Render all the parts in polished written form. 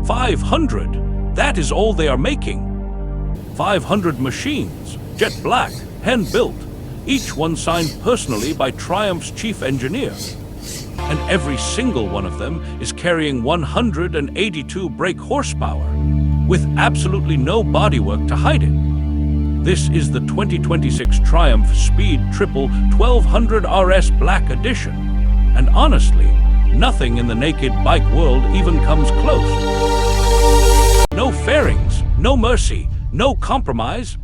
500! That is all they are making. 500 machines, jet black, hand-built, each one signed personally by Triumph's chief engineer. And every single one of them is carrying 182 brake horsepower, with absolutely no bodywork to hide it. This is the 2026 Triumph Speed Triple 1200 RS Black Edition, and honestly, nothing in the naked bike world even comes close. No fairings, no mercy, no compromise.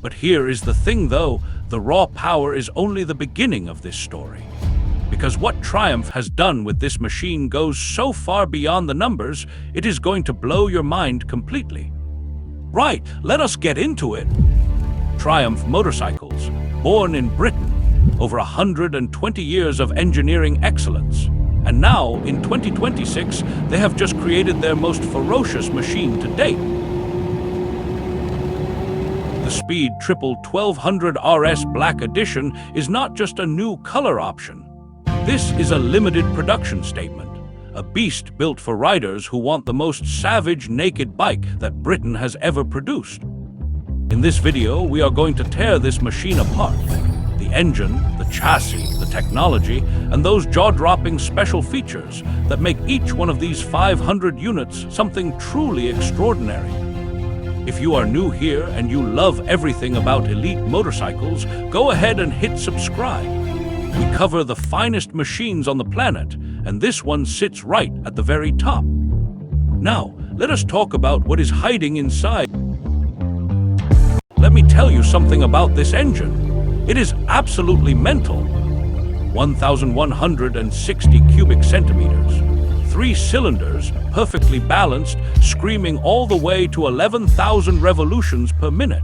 But here is the thing though, the raw power is only the beginning of this story. Because what Triumph has done with this machine goes so far beyond the numbers, it is going to blow your mind completely. Right, let us get into it. Triumph motorcycles, born in Britain, over 120 years of engineering excellence. And now, in 2026, they have just created their most ferocious machine to date. The Speed Triple 1200 RS Black Edition is not just a new color option. This is a limited production statement, a beast built for riders who want the most savage naked bike that Britain has ever produced. In this video, we are going to tear this machine apart. The engine, the chassis, the technology, and those jaw-dropping special features that make each one of these 500 units something truly extraordinary. If you are new here and you love everything about elite motorcycles, go ahead and hit subscribe. We cover the finest machines on the planet, and this one sits right at the very top. Now, let us talk about what is hiding inside. Let me tell you something about this engine. It is absolutely mental. 1,160 cubic centimeters, 3 cylinders, perfectly balanced, screaming all the way to 11,000 revolutions per minute.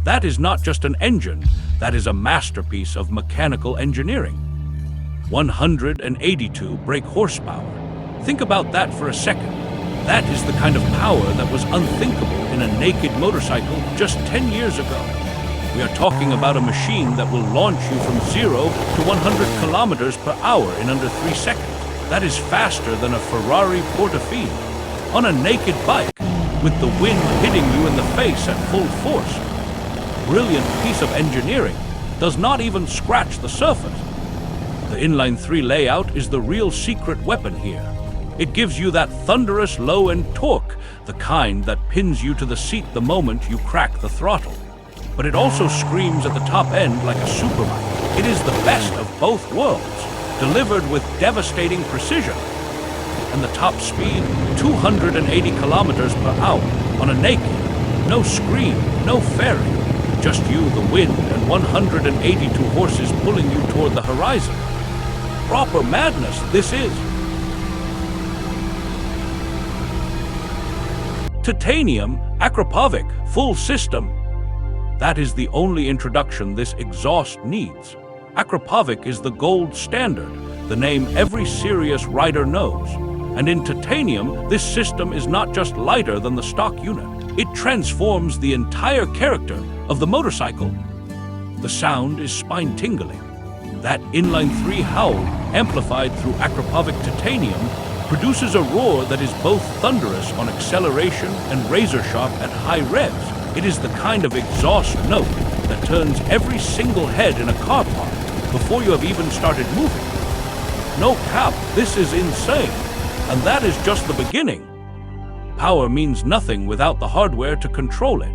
That is not just an engine, that is a masterpiece of mechanical engineering. 182 brake horsepower. Think about that for a second. That is the kind of power that was unthinkable in a naked motorcycle just 10 years ago. We are talking about a machine that will launch you from 0 to 100 kilometers per hour in under 3 seconds. That is faster than a Ferrari Portofino on a naked bike, with the wind hitting you in the face at full force. Brilliant piece of engineering, does not even scratch the surface. The inline-three layout is the real secret weapon here. It gives you that thunderous low-end torque, the kind that pins you to the seat the moment you crack the throttle. But it also screams at the top end like a superbike. It is the best of both worlds, delivered with devastating precision. And the top speed, 280 kilometers per hour on a naked. No scream, no fairing. Just you, the wind, and 182 horses pulling you toward the horizon. Proper madness, this is. Titanium, Akrapovic, full system. That is the only introduction this exhaust needs. Akrapovic is the gold standard, the name every serious rider knows. And in titanium, this system is not just lighter than the stock unit. It transforms the entire character of the motorcycle. The sound is spine-tingling. That inline-three howl, amplified through Akrapovic titanium, produces a roar that is both thunderous on acceleration and razor-sharp at high revs. It is the kind of exhaust note that turns every single head in a car park before you have even started moving. No cap, this is insane. And that is just the beginning. Power means nothing without the hardware to control it.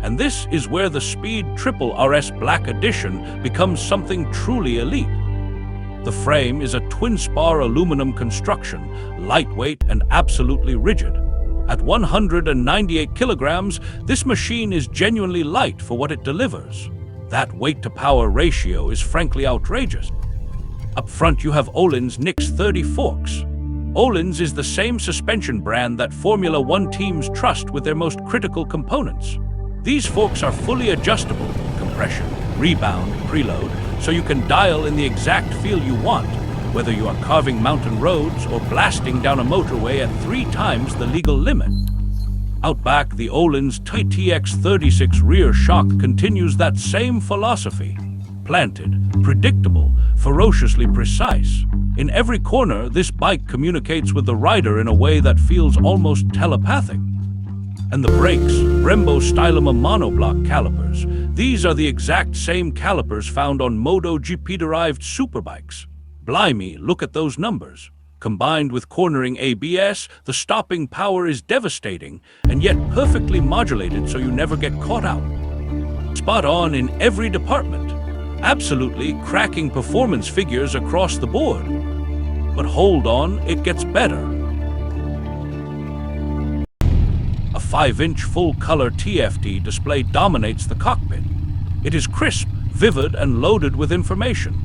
And this is where the Speed Triple RS Black Edition becomes something truly elite. The frame is a twin-spar aluminum construction, lightweight and absolutely rigid. At 198 kilograms, this machine is genuinely light for what it delivers. That weight-to-power ratio is frankly outrageous. Up front you have Ohlins Nix 30 forks. Ohlins is the same suspension brand that Formula One teams trust with their most critical components. These forks are fully adjustable, compression, rebound, preload, so you can dial in the exact feel you want, whether you are carving mountain roads or blasting down a motorway at 3 times the legal limit. Out back, the Ohlins TX36 rear shock continues that same philosophy. Planted, predictable, ferociously precise. In every corner, this bike communicates with the rider in a way that feels almost telepathic. And the brakes, Brembo Stylema Monobloc calipers. These are the exact same calipers found on MotoGP-derived superbikes. Blimey, look at those numbers. Combined with cornering ABS, the stopping power is devastating, and yet perfectly modulated so you never get caught out. Spot on in every department. Absolutely cracking performance figures across the board. But hold on, it gets better. A 5-inch full-color TFT display dominates the cockpit. It is crisp, vivid, and loaded with information.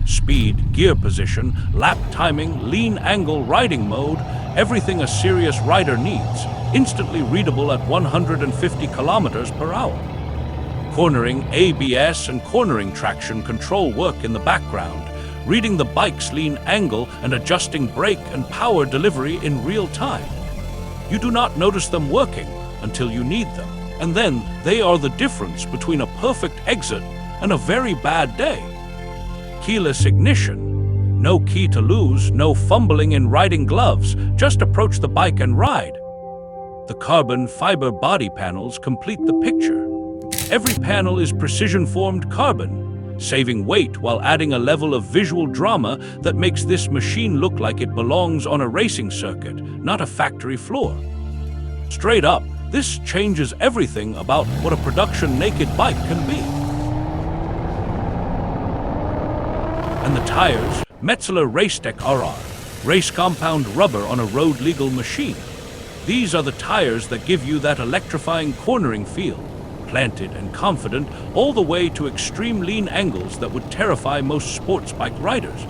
Speed, gear position, lap timing, lean angle, riding mode, everything a serious rider needs, instantly readable at 150 kilometers per hour. Cornering, ABS, and cornering traction control work in the background, reading the bike's lean angle and adjusting brake and power delivery in real time. You do not notice them working until you need them, and then they are the difference between a perfect exit and a very bad day. Keyless ignition. No key to lose, no fumbling in riding gloves, just approach the bike and ride. The carbon fiber body panels complete the picture. Every panel is precision-formed carbon, saving weight while adding a level of visual drama that makes this machine look like it belongs on a racing circuit, not a factory floor. Straight up, this changes everything about what a production naked bike can be. And the tires, Metzeler Racetech RR, race compound rubber on a road-legal machine. These are the tires that give you that electrifying cornering feel, planted and confident all the way to extreme lean angles that would terrify most sports bike riders.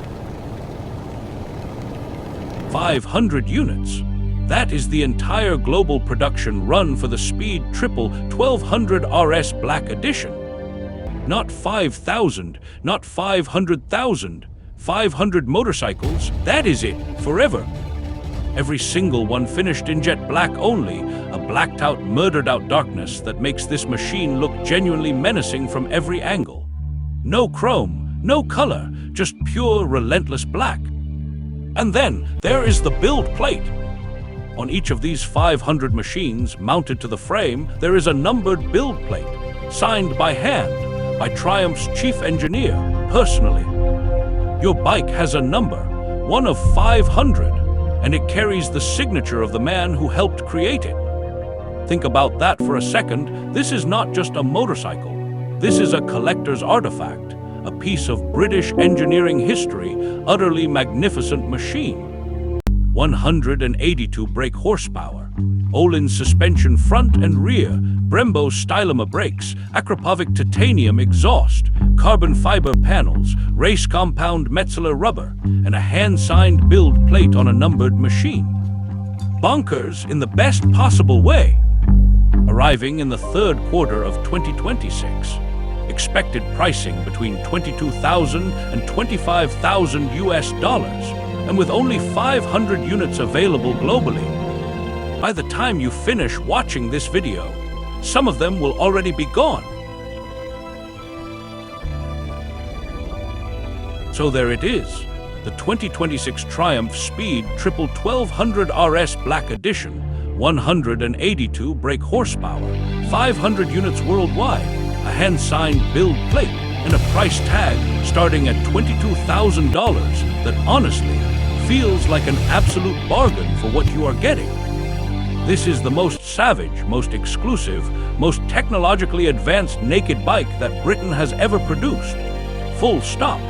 500 units. That is the entire global production run for the Speed Triple 1200 RS Black Edition. Not 5,000, not 500,000, 500 motorcycles, that is it, forever. Every single one finished in jet black only, a blacked-out, murdered-out darkness that makes this machine look genuinely menacing from every angle. No chrome, no color, just pure, relentless black. And then, there is the build plate. On each of these 500 machines, mounted to the frame, there is a numbered build plate, signed by hand, by Triumph's chief engineer, personally. Your bike has a number, one of 500, and it carries the signature of the man who helped create it. Think about that for a second. This is not just a motorcycle. This is a collector's artifact, a piece of British engineering history, utterly magnificent machine. 182 brake horsepower, Ohlins suspension front and rear, Brembo Stylema brakes, Akrapovic titanium exhaust, carbon fiber panels, race compound Metzeler rubber, and a hand-signed build plate on a numbered machine. Bonkers in the best possible way. Arriving in the third quarter of 2026. Expected pricing between $22,000 and $25,000 US, and with only 500 units available globally. By the time you finish watching this video, some of them will already be gone. So there it is, the 2026 Triumph Speed Triple 1200 RS Black Edition, 182 brake horsepower, 500 units worldwide, a hand-signed build plate, and a price tag starting at $22,000 that honestly feels like an absolute bargain for what you are getting. This is the most savage, most exclusive, most technologically advanced naked bike that Britain has ever produced. Full stop.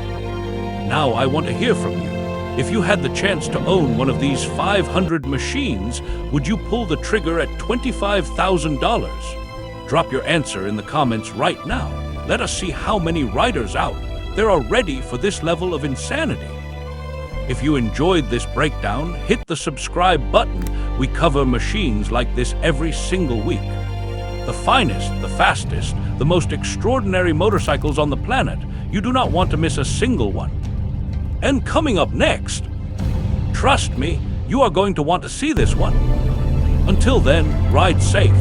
Now I want to hear from you. If you had the chance to own one of these 500 machines, would you pull the trigger at $25,000? Drop your answer in the comments right now. Let us see how many riders out there are ready for this level of insanity. If you enjoyed this breakdown, hit the subscribe button. We cover machines like this every single week. The finest, the fastest, the most extraordinary motorcycles on the planet. You do not want to miss a single one. And coming up next, trust me, you are going to want to see this one. Until then, ride safe.